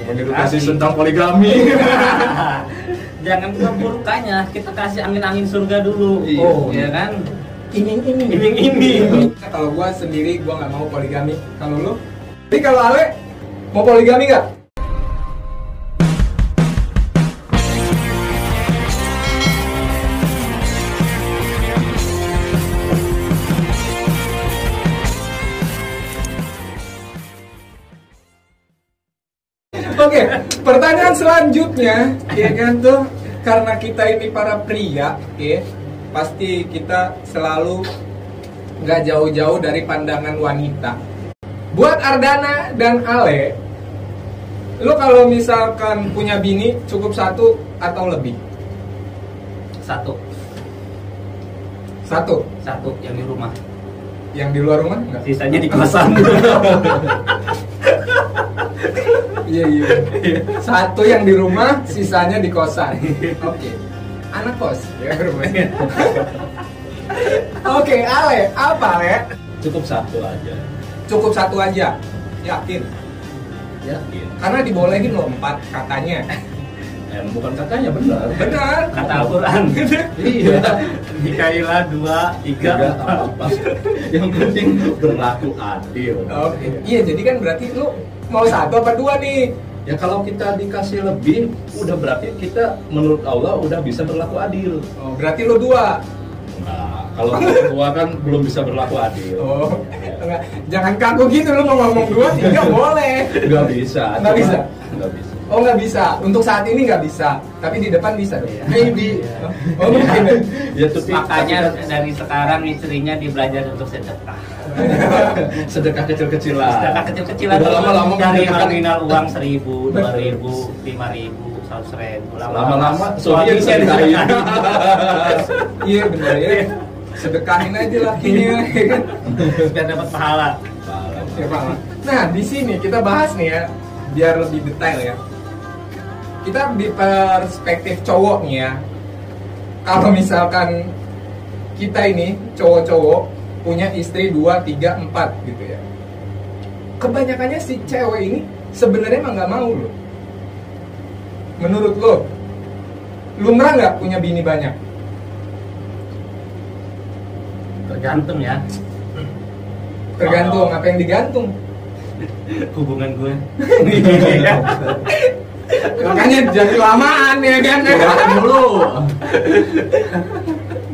Mengedukasi tentang poligami. Jangan memburukannya, kita kasih angin-angin surga dulu. Oh, ya kan? Iming-iming. Kalau gua sendiri gua nggak mau poligami. Kalau lu? Jadi kalau Ale mau poligami nggak? Oke, pertanyaan selanjutnya, ya kan tuh, karena kita ini para pria, ya, pasti kita selalu nggak jauh-jauh dari pandangan wanita. Buat Ardana dan Ale, lu kalau misalkan punya bini cukup satu atau lebih? Satu yang di rumah. Yang di luar rumah nggak? Sisanya di kosan. Iya. Satu yang di rumah, sisanya di kosan. Oke. Anak kos ya rumahnya. Oke, Ale, apa Ale? Cukup satu aja. Cukup satu aja. Yakin? Yakin. Karena dibolehin loh 4 katanya. Bukan kakaknya, benar. Benar. Kata Al-Quran. Iya. Nikailah 2, 3, 4. Yang penting berlaku adil. Oke. Iya, jadi kan berarti lu mau 1 apa 2 nih? Ya kalau kita dikasih lebih, udah berarti kita menurut Allah udah bisa berlaku adil. Oh, berarti lu 2. Nah, kalau gua kan belum bisa berlaku adil. Oh, enggak. Jangan kaku gitu, lu mau ngomong 2, 3 boleh. Nggak bisa. Nggak bisa? Nggak bisa. Oh, nggak bisa. Untuk saat ini nggak bisa. Tapi di depan bisa dong. Maybe. Oh, mungkin. Ya tapi Makanya dari sekarang istrinya dibelajar untuk sedekah. sedekah kecil-kecilan. Sedekah kecil-kecilan Udah lama-lama dari mendekatkan. nominal uang 1.000, 2.000, 5.000, 100.000. Lama-lama suami suami saya sedekahin. Iya benar ya. Sedekahin aja lakinya, ya kan? biar dapat pahala. Ya, Pak. Nah, di sini kita bahas nih ya, biar lebih detail ya. Kita di perspektif cowok nih ya. Kalau misalkan kita ini cowok-cowok punya istri 2, 3, 4 gitu ya. Kebanyakannya si cewek ini sebenarnya emang nggak mau loh. Menurut lo, lumrah nggak punya bini banyak? Tergantung ya Tergantung, apa yang digantung? hubungan gue. Makanya jadi lamaan ya kan? Dulu.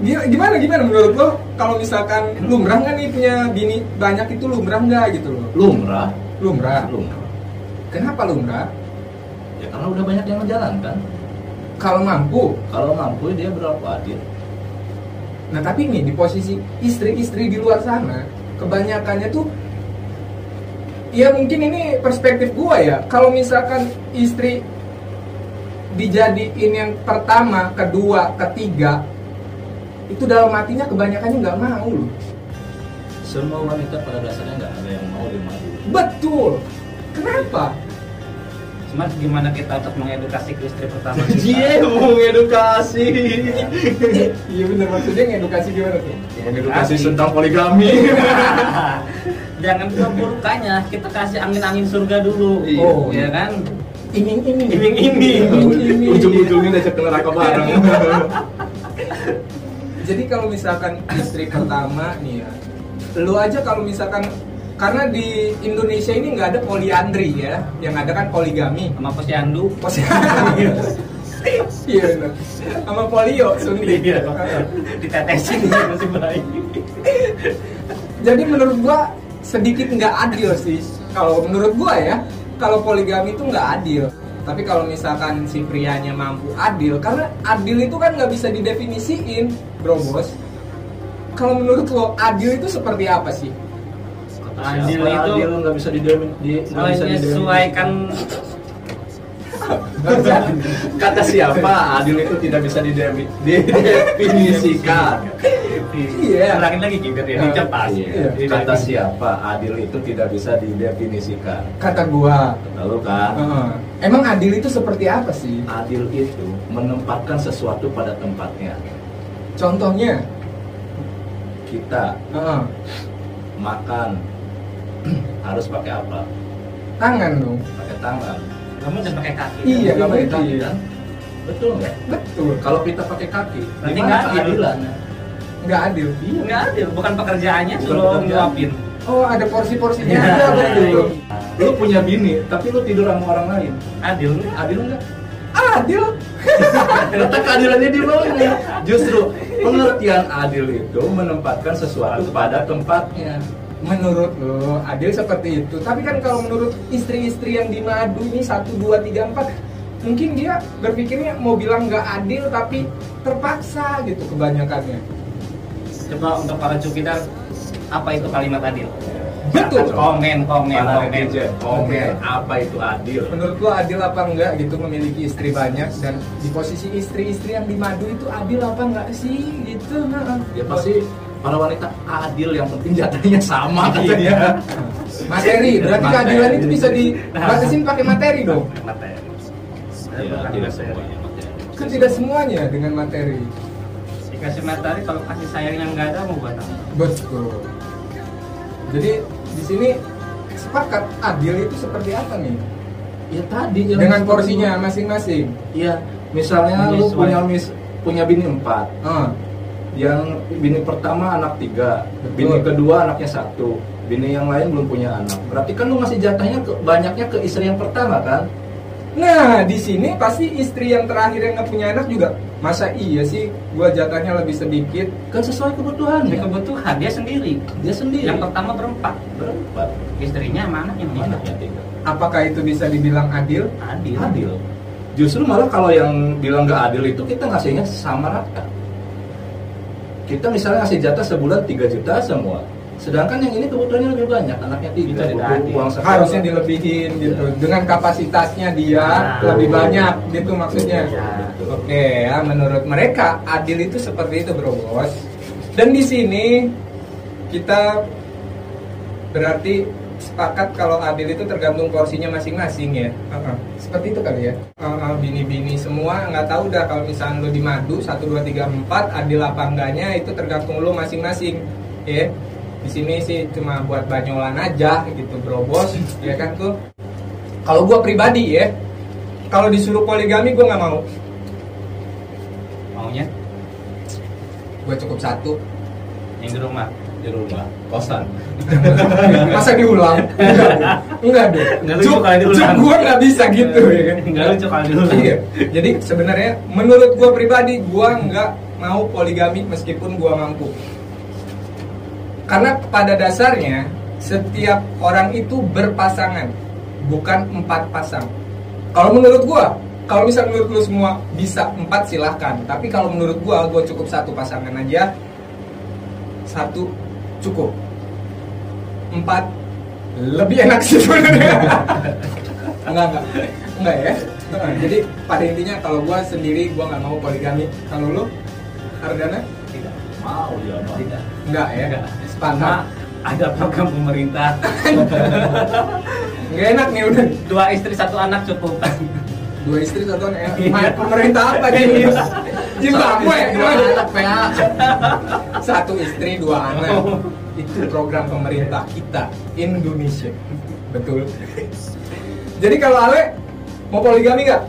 Gimana menurut lo? Kalau misalkan lumrah nggak nih punya bini banyak, itu lumrah nggak gitu loh? Lumrah. Lumrah. Lumrah. Kenapa lumrah? Ya karena udah banyak yang menjalankan. Kalau mampu. Kalau mampu dia berlaku adil. Nah tapi nih di posisi istri-istri di luar sana, kebanyakannya tuh, ya mungkin ini perspektif gua ya. Kalau misalkan istri dijadiin yang pertama, kedua, ketiga, itu dalam hatinya kebanyakannya nggak mau loh. Semua wanita pada dasarnya nggak ada yang mau dimadu. Betul. Kenapa? Cuman gimana kita untuk mengedukasi ke istri pertama kita? Iya, mau edukasi. Iya bener, maksudnya ngedukasi gimana tuh? Edukasi tentang poligami. Jangan memburukannya, kita kasih angin-angin surga dulu. Oh, ya kan? Iming-iming. Ujung-ujungnya ajak ke neraka bareng. Jadi kalau misalkan istri pertama nih ya, lu aja kalau misalkan, karena di Indonesia ini nggak ada poliandri ya, yang ada kan poligami. Sama posyandu. Iya benar. Sama polio suntik. Iya. Ditetesin masih baik. Jadi menurut gua sedikit nggak adil sih. Kalau menurut gua ya, kalau poligami itu nggak adil. Tapi kalau misalkan si prianya mampu adil, karena adil itu kan nggak bisa didefinisiin, bro bos. Kalau menurut lo adil itu seperti apa sih? Adil itu nggak bisa menyesuaikan. Kata siapa? Adil itu tidak bisa didefinisikan. Iya. Ulangin lagi gitu ya, cepat. Iya. Kata siapa? Adil itu tidak bisa didefinisikan. Kata gua. Lalu kan? Emang adil itu seperti apa sih? Adil itu menempatkan sesuatu pada tempatnya. Contohnya? Kita makan harus pakai apa? Tangan dong. Pakai tangan. Kamu udah pakai kaki. Iya, nggak pakai Kaki, kaki. kan? Betul nggak? Betul. Kalau kita pakai kaki, Berarti di mana nggak adil. keadilan? Nggak adil. Iya. Nggak adil, bukan pekerjaannya Bukan suruh pekerjaan. nyuapin. Oh, ada porsi-porsinya Ya. ada betul. Lu punya bini, tapi lu tidur sama orang lain. Adil nggak? Adil nggak? Adil. Letak keadilannya di mana? Justru pengertian adil itu menempatkan sesuatu pada tempatnya. Menurut lo adil seperti itu, tapi kan kalau menurut istri-istri yang di madu ini 1, 2, 3, 4, mungkin dia berpikirnya mau bilang nggak adil tapi terpaksa gitu kebanyakannya. Coba untuk para cukitar, apa itu kalimat adil? Betul. Komen. Para netizen, komen apa itu adil? Menurut lo adil apa enggak gitu memiliki istri banyak, dan di posisi istri-istri yang di madu itu adil apa enggak sih gitu? Ya pasti para wanita adil, yang penting jatahnya sama katanya. Materi, berarti Materi. keadilan itu bisa dibatasin pakai materi dong. Materi. Ya, tidak semuanya. Kan tidak semuanya dengan materi. Dikasih materi, kalau kasih sayangnya nggak ada, mau buat apa? Betul. Jadi di sini sepakat adil itu seperti apa nih? Ya tadi yang Dengan porsinya masing-masing. Iya, misalnya lu Menyesuaikan. punya bini 4. Ah, Yang bini pertama anak 3, Betul. bini kedua anaknya 1, bini yang lain belum punya anak. Berarti kan lu masih jatahnya banyaknya ke istri yang pertama kan? nah, di sini pasti istri yang terakhir yang nggak punya anak juga. Masa iya sih gua jatahnya lebih sedikit? Kan sesuai kebutuhannya. Ini kebutuhan dia sendiri. Dia sendiri. Yang pertama berempat, istrinya sama anaknya Mana meninggal. yang 3? Apakah itu bisa dibilang adil? Adil. Adil. Justru malah kalau yang bilang nggak adil itu kita ngasihnya sama rata. Kita misalnya ngasih jatah sebulan 3 juta semua. Sedangkan yang ini kebutuhannya lebih banyak, anaknya 3, Itu tidak butuh adil. uang sekolah. Harusnya dilebihin gitu. Iya. Dengan kapasitasnya dia Nah. lebih banyak gitu maksudnya. Iya. Oke ya, menurut mereka adil itu seperti itu, Bro Bos. Dan di sini kita berarti sepakat kalau adil itu tergantung porsinya masing-masing ya. Seperti itu kali ya. Bini-bini semua nggak tahu dah kalau misalnya lo di madu 1, 2, 3, 4 adil apa enggaknya itu tergantung lo masing-masing ya. Di sini sih cuma buat banyolan aja gitu, Bro Bos, ya kan tuh. Kalau gua pribadi ya, kalau disuruh poligami gua nggak mau. Maunya Gua cukup 1. yang di rumah. Di rumah, kosan. Masa diulang? Enggak deh. Nggak lucu kalau diulang. Cuk gua nggak bisa gitu ya kan. Nggak lucu kalau diulang. Iya. Jadi sebenarnya menurut gua pribadi gua nggak mau poligami meskipun gua mampu. Karena pada dasarnya setiap orang itu berpasangan, bukan 4 pasang. Kalau menurut gua, kalau misal menurut lu semua bisa 4 silahkan. Tapi kalau menurut gua cukup 1 pasangan aja. 1 cukup. 4 lebih enak sih sebenarnya. Enggak ya. Jadi pada intinya kalau gua sendiri gua nggak mau poligami. Kalau lu, Ardana? Tidak. Mau dia apa? Tidak. Enggak ya. Enggak. Sepakat. Ada program pemerintah. Nggak enak nih udah. 2 istri 1 anak cukup. 2 istri 1 anak. Pemerintah apa nih? Zimbabwe. 2 anak PA. 1 istri 2 anak. Itu program pemerintah kita Indonesia. Betul. Jadi kalau Ale mau poligami nggak?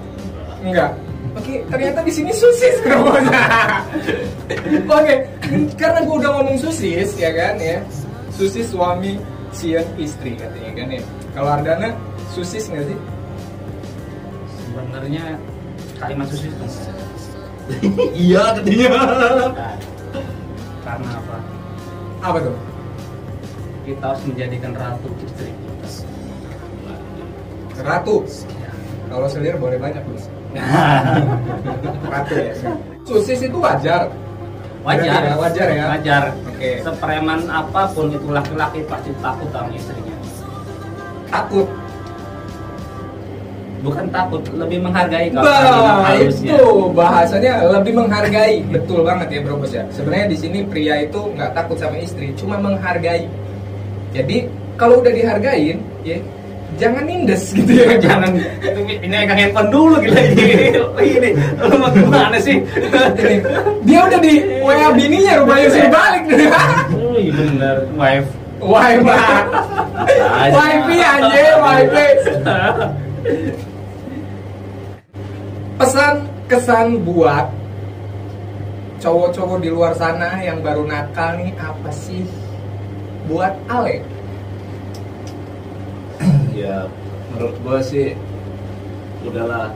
Enggak. Oke, ternyata di sini susis kerobohnya. Oke, karena gue udah ngomong susis ya kan ya. Susis suami sieun istri katanya kan ya. Kalau Ardana susis nggak sih? Sebenarnya kalimat susis itu Iya katanya. karena apa? Apa tuh? Kita harus menjadikan ratu istri kita. Ratu. Ya. Kalau selir boleh banyak loh. Ratu ya. Susis itu wajar. Wajar, Wajar ya. Wajar. Oke. Sepreman apapun itu laki-laki pasti takut sama istrinya. Takut. Bukan takut, lebih menghargai kalau Bah, kalimat halusnya. itu bahasanya lebih menghargai. Betul banget ya Bro Bos ya. Sebenarnya di sini pria itu nggak takut sama istri, cuma menghargai. Jadi kalau udah dihargain, ya jangan nindes gitu ya. Jangan ini megang handphone dulu gila ini. Lu mau gimana sih? Ini, dia udah di WA bininya rupanya suruh balik. Oh iya bener, wife. Wifi, wifi aja, wifi. Pesan kesan buat cowok-cowok di luar sana yang baru nakal nih apa sih? Buat Ale. Ya menurut gue sih udahlah,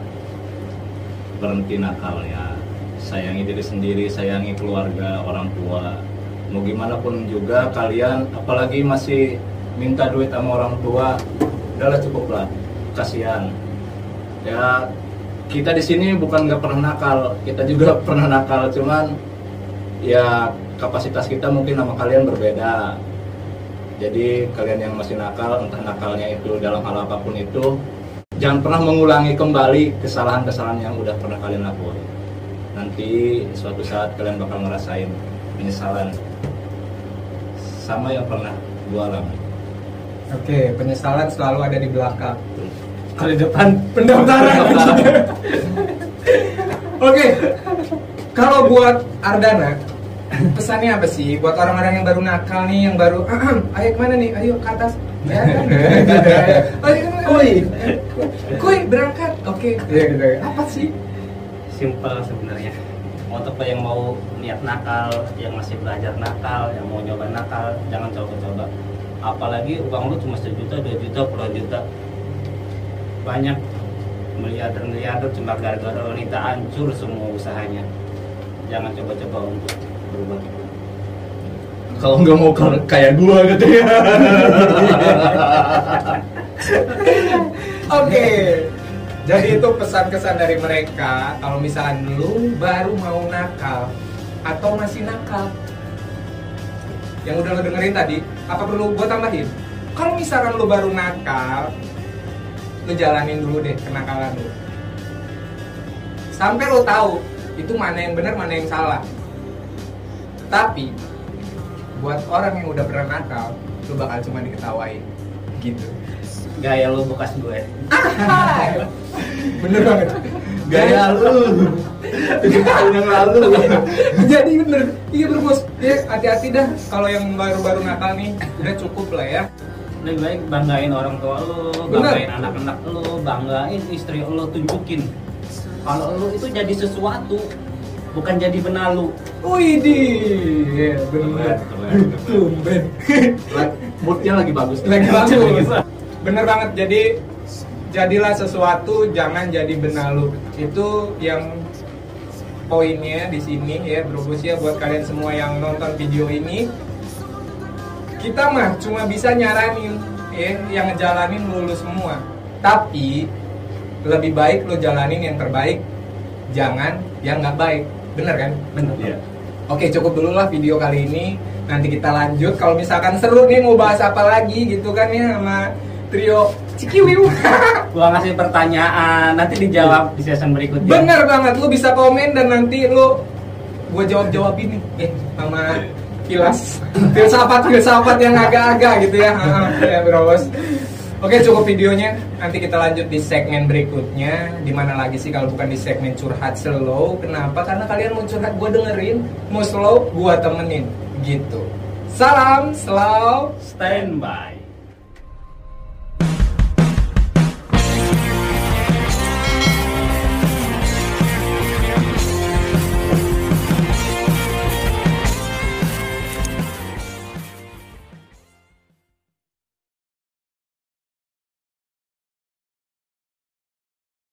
berhenti nakalnya, sayangi diri sendiri, sayangi keluarga, orang tua. Mau gimana pun juga kalian, apalagi masih minta duit sama orang tua, udahlah cukup lah, kasihan. Ya kita di sini bukan nggak pernah nakal, kita juga pernah nakal, cuman ya kapasitas kita mungkin sama kalian berbeda. Jadi kalian yang masih nakal, entah nakalnya itu dalam hal apapun itu, jangan pernah mengulangi kembali kesalahan-kesalahan yang udah pernah kalian lakukan. Nanti suatu saat kalian bakal ngerasain penyesalan sama yang pernah gua alami. Oke, penyesalan selalu ada di belakang. Kalau di depan Pendaftaran. Oke, kalau buat Ardana, pesannya apa sih buat orang-orang yang baru nakal nih, yang baru, ayo kemana nih, ayo ke atas, ya kan? Kuy berangkat, oke. Apa sih? simpel sebenarnya. Untuk yang mau niat nakal, yang masih belajar nakal, yang mau nyoba nakal, jangan coba-coba. Apalagi uang lu cuma 1 juta, 2 juta, puluhan juta. Banyak miliarder cuma gara-gara wanita, hancur semua usahanya. Jangan coba-coba untuk berubah. Kalau nggak mau kayak gua gitu ya. Oke. Jadi itu pesan-kesan dari mereka. Kalau misalnya lu baru mau nakal atau masih nakal, yang udah lo dengerin tadi, apa perlu gue tambahin? Kalau misalkan lu baru nakal, lu jalanin dulu deh kenakalan lu. Sampai lu tahu itu mana yang benar, mana yang salah. Tapi buat orang yang udah pernah nakal, lu bakal cuma diketawain gitu. Gaya lu bekas gue. Bener banget. Gaya lu 7 tahun yang lalu. Jadi bener, iya bos. Ya hati-hati dah kalau yang baru-baru nakal nih, udah cukup lah ya. Lebih baik banggain orang tua lu, banggain anak-anak lu, banggain istri lu, tunjukin kalau lu itu jadi sesuatu, bukan jadi benalu. Widih, bener. Tumben. Moodnya lagi bagus. Lagi bagus. Bener banget. Jadi jadilah sesuatu, jangan jadi benalu. Itu yang poinnya di sini ya, Brobos ya, buat kalian semua yang nonton video ini. Kita mah cuma bisa nyaranin ya, yang ngejalanin lulus semua. Tapi lebih baik lo jalanin yang terbaik, jangan yang nggak baik. Bener kan? Bener. Iya. Oke, cukup dulu lah video kali ini. Nanti kita lanjut. Kalau misalkan seru nih mau bahas apa lagi gitu kan ya sama trio Cikiwiu. Gua ngasih pertanyaan, nanti dijawab di season berikutnya. Bener banget, lu bisa komen dan nanti lu gue jawab-jawabin nih sama filsafat yang agak-agak gitu ya. Ya bros. Oke, cukup videonya. Nanti kita lanjut di segmen berikutnya. Dimana lagi sih kalau bukan di segmen curhat slow. Kenapa? Karena kalian mau curhat gue dengerin, mau slow gue temenin gitu. Salam slow Standby.